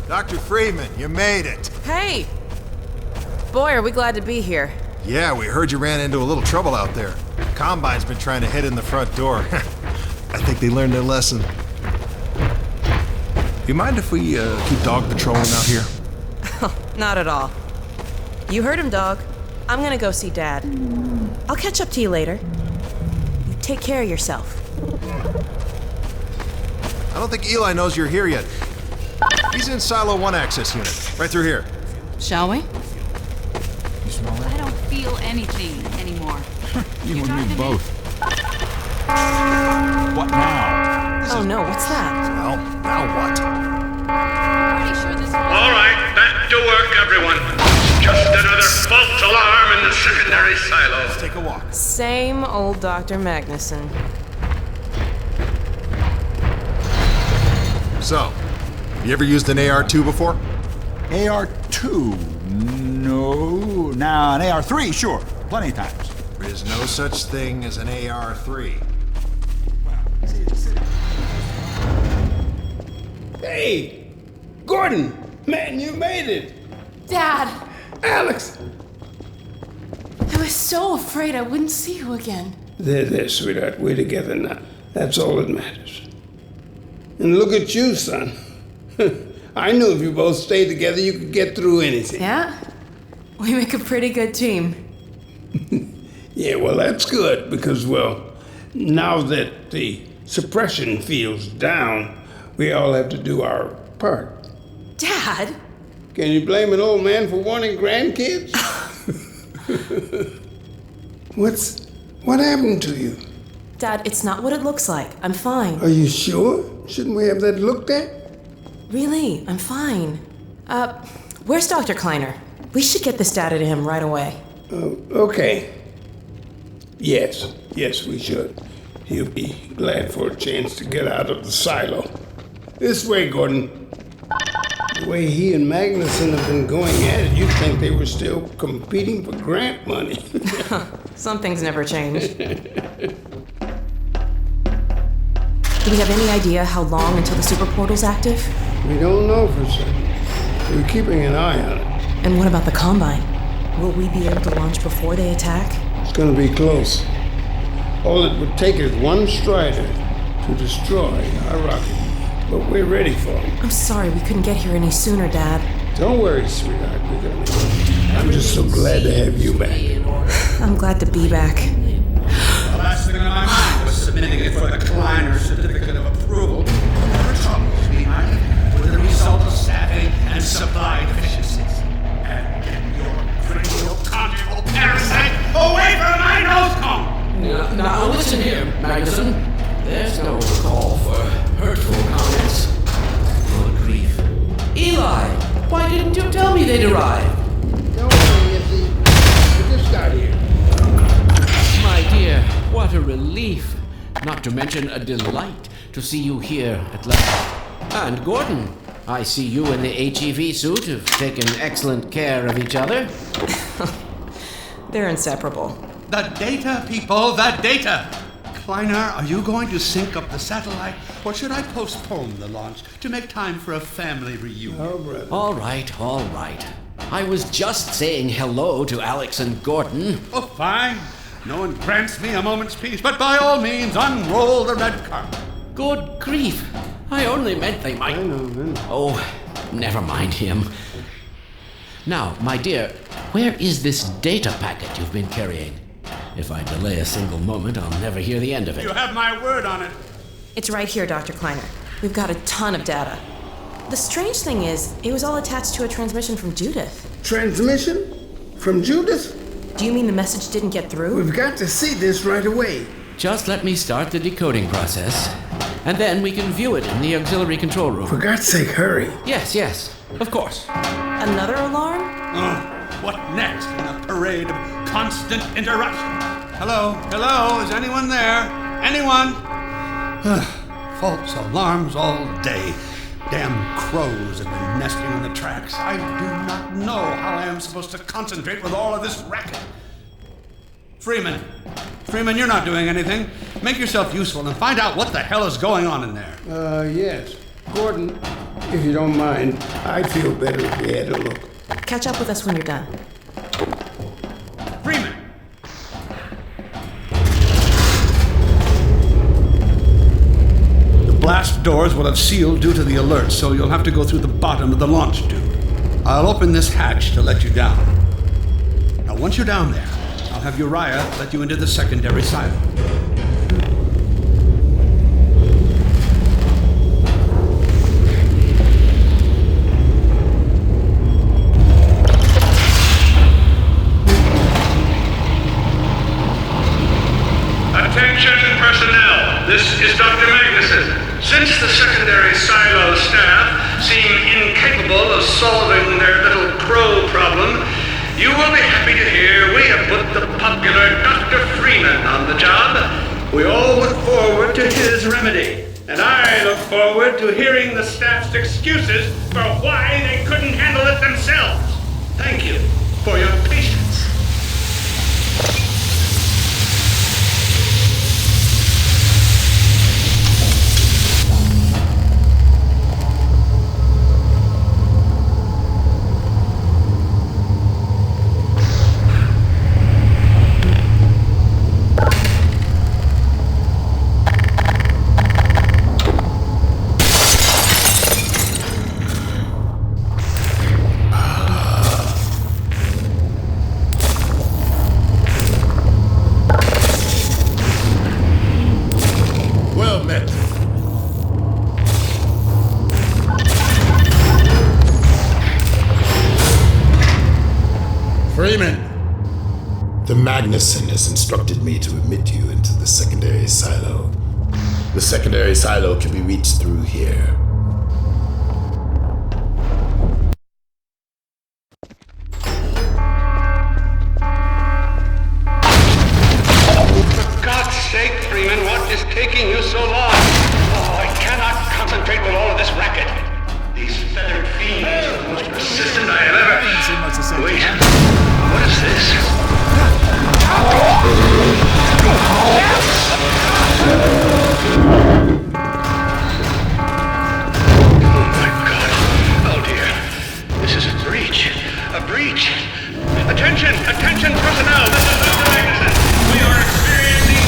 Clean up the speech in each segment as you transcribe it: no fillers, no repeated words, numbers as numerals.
Dr. Freeman, you made it. Hey! Boy, are we glad to be here. Yeah, we heard you ran into a little trouble out there. Combine's been trying to hit in the front door. I think they learned their lesson. You mind if we keep dog patrolling out here? Not at all. You heard him, dog. I'm gonna go see Dad. I'll catch up to you later. You take care of yourself. I don't think Eli knows you're here yet. He's in Silo 1 access unit, right through here. Shall we? You smell that? I don't feel anything anymore. You and me both. What now? Oh no, what's that? Well, now what? Pretty sure this All right, back to work, everyone. Just another false alarm in the secondary silo. Let's take a walk. Same old Dr. Magnuson. So, you ever used an AR-2 before? AR-2? No. Now, an AR-3, sure. Plenty of times. There is no such thing as an AR-3. Hey, Gordon, man, you made it. Dad! Alex. I was so afraid I wouldn't see you again. There, sweetheart. We're together now. That's all that matters. And look at you, son. I knew if you both stayed together, you could get through anything. Yeah? We make a pretty good team. Yeah, well, that's good because, well, now that the suppression field's down, we all have to do our part. Dad? Can you blame an old man for wanting grandkids? What happened to you? Dad, it's not what it looks like. I'm fine. Are you sure? Shouldn't we have that looked at? Really, I'm fine. Where's Dr. Kleiner? We should get this data to him right away. Okay. Yes, we should. He'll be glad for a chance to get out of the silo. This way, Gordon. The way he and Magnuson have been going at it, you'd think they were still competing for grant money. Some things never change. Do we have any idea how long until the super portal's active? We don't know for certain. We're keeping an eye on it. And what about the Combine? Will we be able to launch before they attack? It's gonna be close. All it would take is one Strider to destroy our rocket. But we're ready for him. I'm sorry we couldn't get here any sooner, Dad. Don't worry, sweetheart. We're gonna make it. I'm just so glad to have you back. I'm glad to be back. The last thing on my mind was submitting it for the Kleiner certificate of approval. There are troubles we might have had with the result of staffing and supply deficiencies. And get your cranial conjugal parasite away from my nose cone! Now listen here, Magnuson. There's no call for hurtful comments. Good grief. Eli, why didn't you tell me they'd arrived? Don't worry, Izzy. We just got here. My dear, what a relief. Not to mention a delight to see you here at last. And Gordon, I see you in the HEV suit have taken excellent care of each other. They're inseparable. The data, people, the data! Kleiner, are you going to sync up the satellite, or should I postpone the launch to make time for a family reunion? Oh, brother. All right. I was just saying hello to Alex and Gordon. Oh, fine. No one grants me a moment's peace, but by all means, unroll the red carpet. Good grief. I only meant they might... I know. Oh, never mind him. Now, my dear, where is this data packet you've been carrying? If I delay a single moment, I'll never hear the end of it. You have my word on it. It's right here, Dr. Kleiner. We've got a ton of data. The strange thing is, it was all attached to a transmission from Judith. Transmission? From Judith? Do you mean the message didn't get through? We've got to see this right away. Just let me start the decoding process, and then we can view it in the auxiliary control room. For God's sake, hurry. Yes, of course. Another alarm? Oh, what next in a parade of constant interruption? Hello, is anyone there? Anyone? False alarms all day. Damn crows have been nesting on the tracks. I do not know how I am supposed to concentrate with all of this racket. Freeman, you're not doing anything. Make yourself useful and find out what the hell is going on in there. Yes. Gordon, If you don't mind, I'd feel better if we had a look. Catch up with us when you're done. Freeman! The blast doors will have sealed due to the alert, so you'll have to go through the bottom of the launch tube. I'll open this hatch to let you down. Now, once you're down there, I'll have Uriah let you into the secondary silo. Attention personnel, this is Dr. Magnuson. Since the secondary silo staff seem incapable of solving their little crow problem, you will be happy to hear we have put the popular Dr. Freeman on the job. We all look forward to his remedy, and I look forward to hearing the staff's excuses for why they couldn't handle it themselves. Thank you for your patience. Well met. Freeman! The Magnuson has instructed me to admit you into the secondary silo. The secondary silo can be reached through here. For God's sake, Freeman, what is taking you so long? Oh, I cannot concentrate with all of this racket. These feathered fiends are the most persistent I have ever... Wait, what is this? Oh my God. Oh dear. This is a breach. A breach. Attention! Attention personnel! This is Dr. Magnuson. We are experiencing...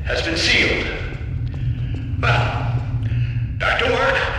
has been sealed. Well, back to work.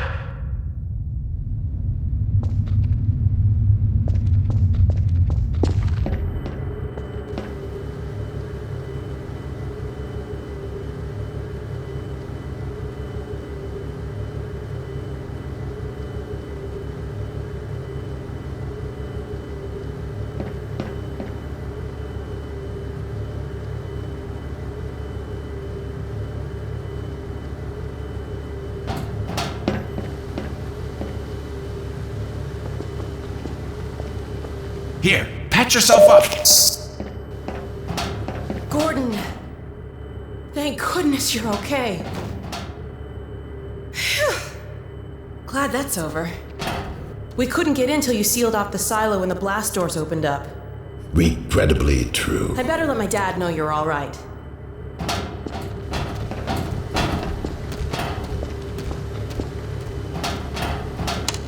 Here, patch yourself up. Gordon, thank goodness you're okay. Phew. Glad that's over. We couldn't get in till you sealed off the silo and the blast doors opened up. Regrettably true. I better let my dad know you're all right.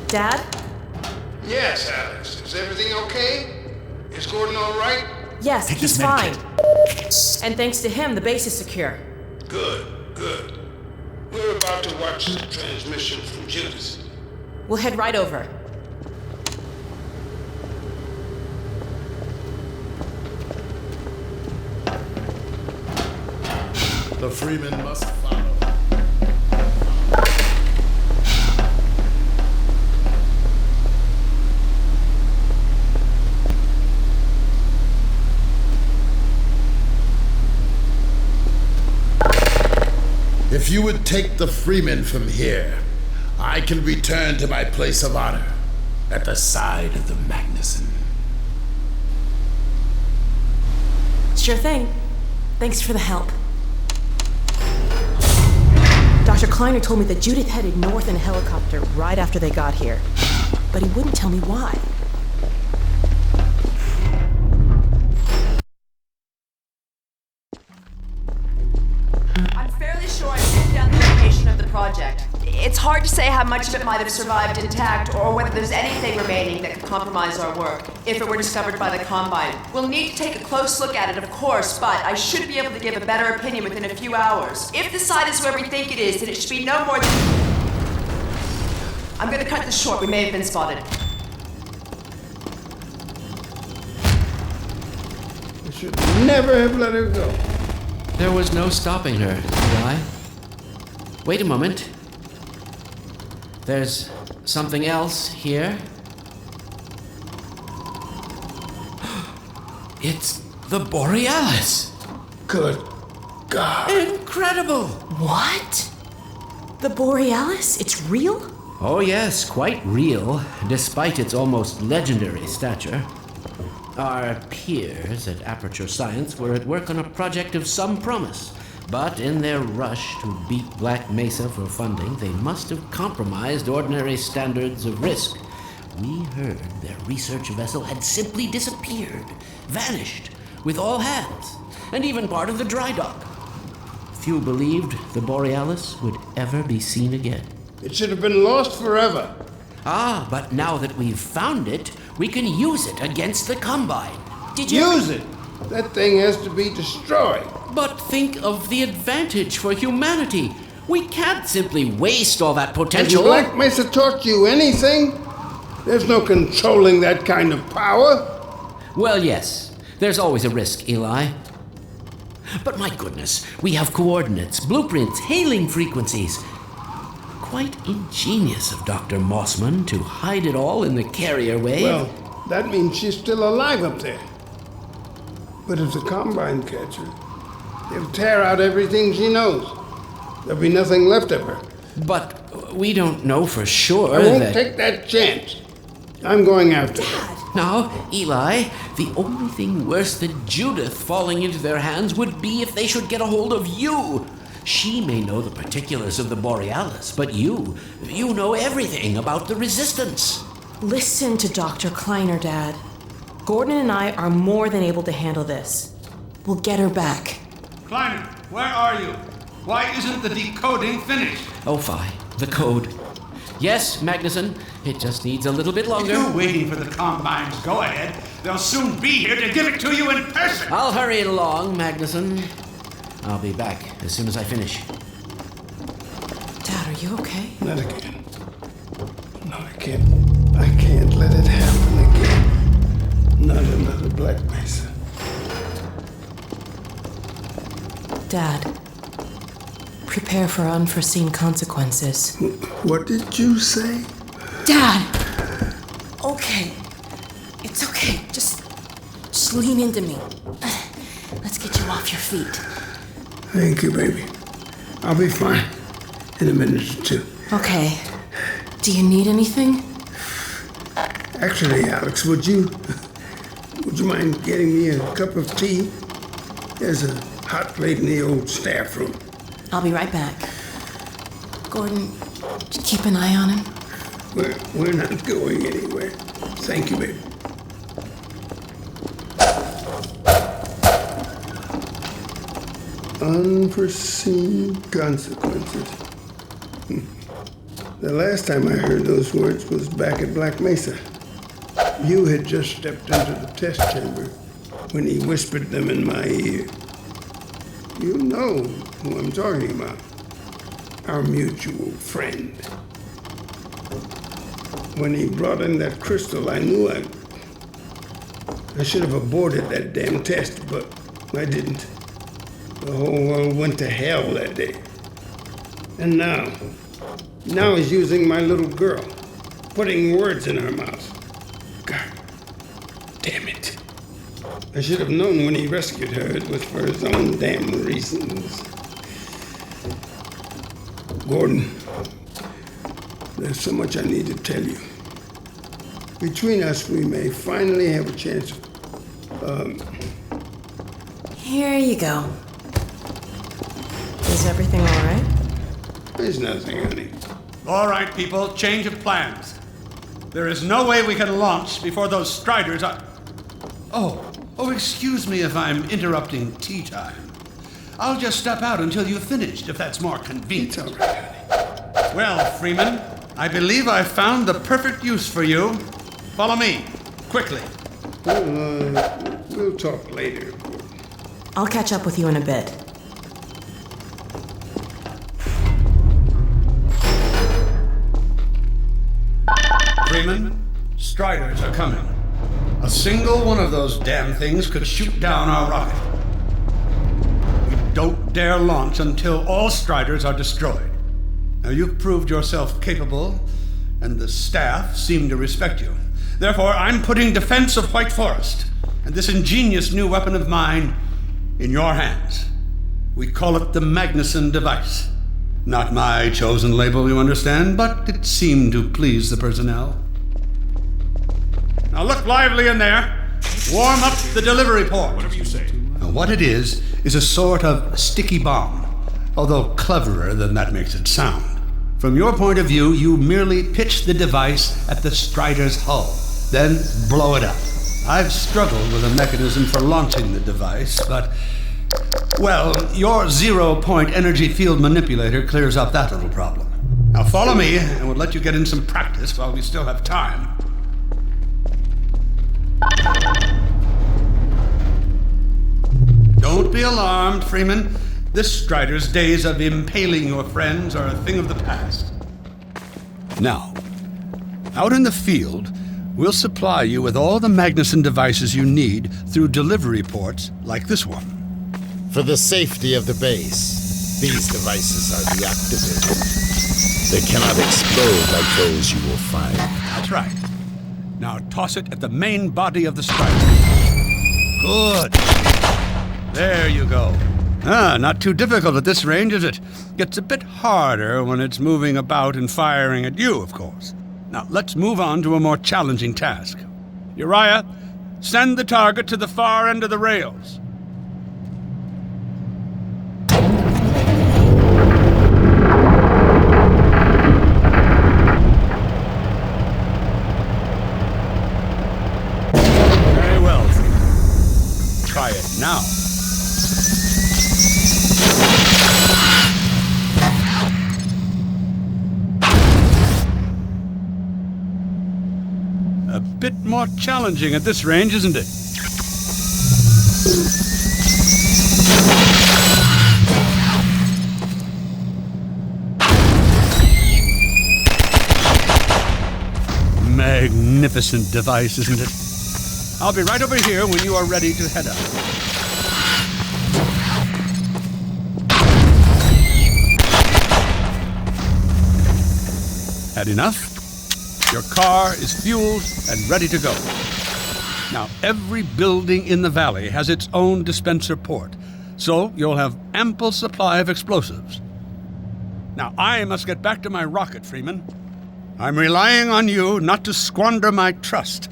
Dad? Yes, Alex. Is everything okay? Is Gordon all right? Yes, Take he's this fine. medikit. And thanks to him, the base is secure. Good, good. We're about to watch the transmission from Judas. We'll head right over. The Freeman must follow. If you would take the Freeman from here, I can return to my place of honor at the side of the Magnuson. Sure thing. Thanks for the help. Dr. Kleiner told me that Judith headed north in a helicopter right after they got here. But he wouldn't tell me why. I'm fairly sure I've written down the location of the project. It's hard to say how much of it might have survived intact or whether there's anything remaining that could compromise our work if it were discovered by the Combine. We'll need to take a close look at it, of course, but I should be able to give a better opinion within a few hours. If the site is where we think it is, then it should be no more than... I'm gonna cut this short. We may have been spotted. I should never have let her go. There was no stopping her, Eli. Wait a moment. There's something else here. It's the Borealis. Good God. Incredible! What? The Borealis? It's real? Oh yes, quite real, despite its almost legendary stature. Our peers at Aperture Science were at work on a project of some promise, but in their rush to beat Black Mesa for funding, they must have compromised ordinary standards of risk. We heard their research vessel had simply disappeared, vanished, with all hands, and even part of the dry dock. Few believed the Borealis would ever be seen again. It should have been lost forever. Ah, but now that we've found it, we can use it against the Combine. Did you... Use it. That thing has to be destroyed. But think of the advantage for humanity. We can't simply waste all that Has potential. Black Mesa taught you anything? There's no controlling that kind of power. Well, yes. There's always a risk, Eli. But my goodness, we have coordinates, blueprints, hailing frequencies. Quite ingenious of Dr. Mossman to hide it all in the carrier wave. Well, that means she's still alive up there. But if the Combine catch her, they'll tear out everything she knows. There'll be nothing left of her. But we don't know for sure I won't that... take that chance. I'm going after her. Now, Eli, the only thing worse than Judith falling into their hands would be if they should get a hold of you. She may know the particulars of the Borealis, but you know everything about the Resistance. Listen to Dr. Kleiner, Dad. Gordon and I are more than able to handle this. We'll get her back. Kleiner, where are you? Why isn't the decoding finished? Oh, fine. The code. Yes, Magnuson. It just needs a little bit If longer. you're waiting for the Combine's go-ahead, they'll soon be here to give it to you in person. I'll hurry it along, Magnuson. I'll be back as soon as I finish. Dad, are you okay? Not again. No, I can't. I can't let it happen again. Not another Black Mesa. Dad, prepare for unforeseen consequences. What did you say? Dad! Okay. It's okay. Just lean into me. Let's get you off your feet. Thank you, baby. I'll be fine in a minute or two. Okay. Do you need anything? Actually, Alex, would you mind getting me a cup of tea? There's a hot plate in the old staff room. I'll be right back. Gordon, just keep an eye on him. We're not going anywhere. Thank you, baby. Unforeseen consequences. The last time I heard those words was back at Black Mesa. You had just stepped into the test chamber when he whispered them in my ear. You know who I'm talking about. Our mutual friend. When he brought in that crystal, I knew I should have aborted that damn test, but I didn't. The whole world went to hell that day. And now he's using my little girl, putting words in her mouth. God damn it. I should have known when he rescued her it was for his own damn reasons. Gordon, there's so much I need to tell you. Between us, we may finally have a chance of, Here you go. Is everything all right? There's nothing, honey. All right, people, change of plans. There is no way we can launch before those Striders are... Oh, excuse me if I'm interrupting tea time. I'll just step out until you've finished, if that's more convenient. It's all right, honey. Well, Freeman, I believe I've found the perfect use for you. Follow me, quickly. We'll talk later. I'll catch up with you in a bit. Freeman, Striders are coming. A single one of those damn things could shoot down our rocket. We don't dare launch until all Striders are destroyed. Now, you've proved yourself capable, and the staff seem to respect you. Therefore, I'm putting defense of White Forest and this ingenious new weapon of mine in your hands. We call it the Magnuson device. Not my chosen label, you understand, but it seemed to please the personnel. Now look lively in there. Warm up the delivery port. Whatever you say. Now what it is a sort of sticky bomb, although cleverer than that makes it sound. From your point of view, you merely pitch the device at the Strider's hull, then blow it up. I've struggled with a mechanism for launching the device, but... well, your zero-point energy field manipulator clears up that little problem. Now follow me, and we'll let you get in some practice while we still have time. Don't be alarmed, Freeman. This Strider's days of impaling your friends are a thing of the past. Now, out in the field, we'll supply you with all the Magnuson devices you need through delivery ports like this one. For the safety of the base, these devices are deactivated. They cannot explode like those you will find. That's right. Now toss it at the main body of the Strider. Good. There you go. Not too difficult at this range, is it? Gets a bit harder when it's moving about and firing at you, of course. Now, let's move on to a more challenging task. Uriah, send the target to the far end of the rails. Very well. Try it now. A bit more challenging at this range, isn't it? magnificent device, isn't it? I'll be right over here when you are ready to head out. Had enough? Your car is fueled and ready to go. Now, every building in the valley has its own dispenser port, so you'll have ample supply of explosives. Now, I must get back to my rocket, Freeman. I'm relying on you not to squander my trust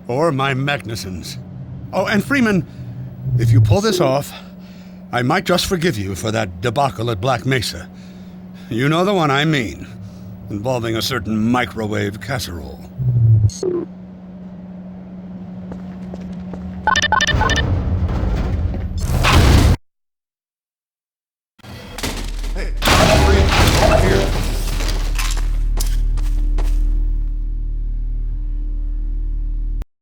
or my Magnusons. Oh, and Freeman, if you pull this off, I might just forgive you for that debacle at Black Mesa. You know the one I mean, involving a certain microwave casserole.